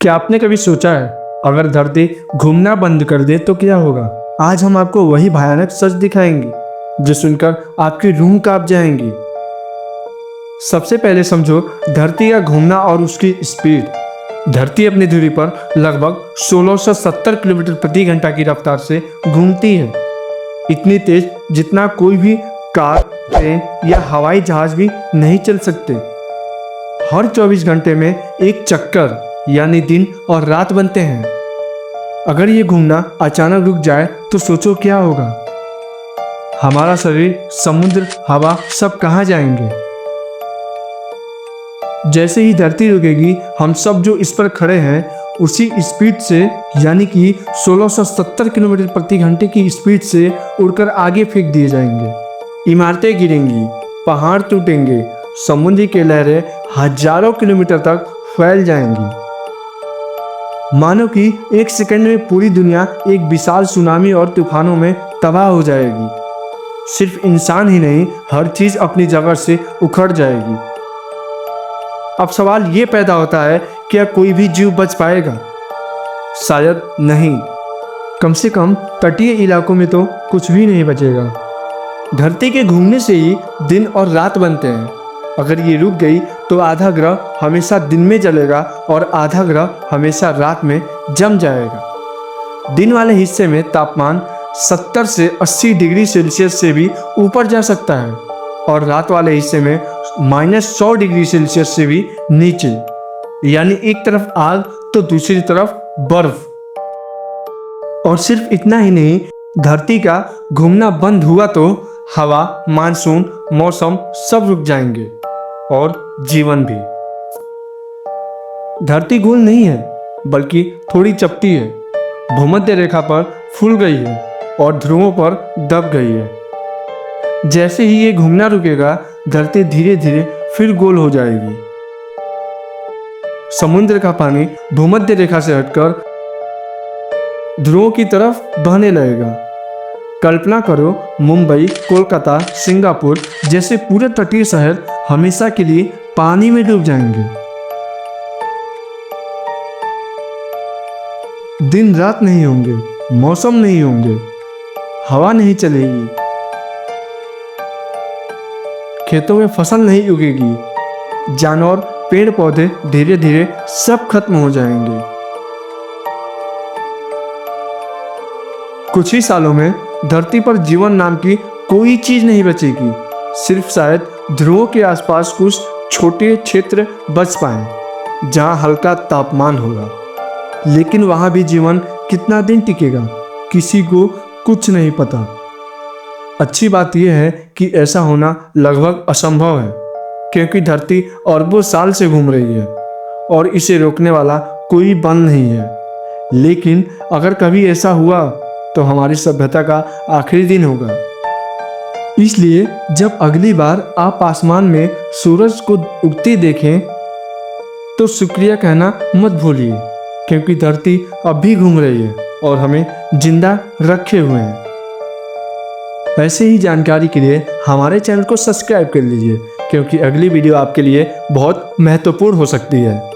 क्या आपने कभी सोचा है अगर धरती घूमना बंद कर दे तो क्या होगा? आज हम आपको वही भयानक सच दिखाएंगे जो सुनकर आपकी रूह कांप जाएंगी। सबसे पहले समझो धरती का घूमना और उसकी स्पीड। धरती अपनी धुरी पर लगभग 1670 किलोमीटर प्रति घंटा की रफ्तार से घूमती है। इतनी तेज जितना कोई भी कार, ट्रेन या हवाई जहाज भी नहीं चल सकते। हर 24 घंटे में एक चक्कर यानी दिन और रात बनते हैं। अगर ये घूमना अचानक रुक जाए तो सोचो क्या होगा। हमारा शरीर, समुद्र, हवा सब कहाँ जाएंगे? जैसे ही धरती रुकेगी हम सब जो इस पर खड़े हैं उसी स्पीड से यानी कि 1670 किलोमीटर प्रति घंटे की स्पीड से उड़कर आगे फेंक दिए जाएंगे। इमारतें गिरेंगी, पहाड़ टूटेंगे, समुद्र की लहरें हजारों किलोमीटर तक फैल जाएंगी। मानो कि एक सेकंड में पूरी दुनिया एक विशाल सुनामी और तूफानों में तबाह हो जाएगी। सिर्फ इंसान ही नहीं, हर चीज अपनी जगह से उखड़ जाएगी। अब सवाल ये पैदा होता है, क्या कोई भी जीव बच पाएगा? शायद नहीं। कम से कम तटीय इलाकों में तो कुछ भी नहीं बचेगा। धरती के घूमने से ही दिन और रात बनते हैं। अगर ये रुक गई तो आधा ग्रह हमेशा दिन में जलेगा और आधा ग्रह हमेशा रात में जम जाएगा। दिन वाले हिस्से में तापमान 70 से 80 डिग्री सेल्सियस से भी ऊपर जा सकता है और रात वाले हिस्से में -100 डिग्री सेल्सियस से भी नीचे, यानी एक तरफ आग तो दूसरी तरफ बर्फ। और सिर्फ इतना ही नहीं, धरती का घूमना बंद हुआ तो हवा, मानसून, मौसम सब रुक जाएंगे और जीवन भी। धरती गोल नहीं है बल्कि थोड़ी चपटी है। भूमध्य रेखा पर फूल गई है और ध्रुवों पर दब गई है। जैसे ही ये घूमना रुकेगा धरती धीरे धीरे फिर गोल हो जाएगी। समुद्र का पानी भूमध्य रेखा से हटकर ध्रुवों की तरफ बहने लगेगा। कल्पना करो, मुंबई, कोलकाता, सिंगापुर जैसे पूरे तटीय शहर हमेशा के लिए पानी में डूब जाएंगे। दिन रात नहीं होंगे, मौसम नहीं होंगे, हवा नहीं चलेगी, खेतों में फसल नहीं उगेगी, जानवर, पेड़ पौधे धीरे धीरे सब खत्म हो जाएंगे। कुछ ही सालों में धरती पर जीवन नाम की कोई चीज नहीं बचेगी। सिर्फ शायद ध्रुवों के आसपास कुछ छोटे क्षेत्र बच पाएं जहां हल्का तापमान होगा। लेकिन वहां भी जीवन कितना दिन टिकेगा किसी को कुछ नहीं पता। अच्छी बात यह है कि ऐसा होना लगभग असंभव है, क्योंकि धरती अरबों साल से घूम रही है और इसे रोकने वाला कोई बल नहीं है। लेकिन अगर कभी ऐसा हुआ तो हमारी सभ्यता का आखिरी दिन होगा। इसलिए जब अगली बार आप आसमान में सूरज को उगते देखें तो शुक्रिया कहना मत भूलिए, क्योंकि धरती अब भी घूम रही है और हमें जिंदा रखे हुए हैं। ऐसे ही जानकारी के लिए हमारे चैनल को सब्सक्राइब कर लीजिए, क्योंकि अगली वीडियो आपके लिए बहुत महत्वपूर्ण हो सकती है।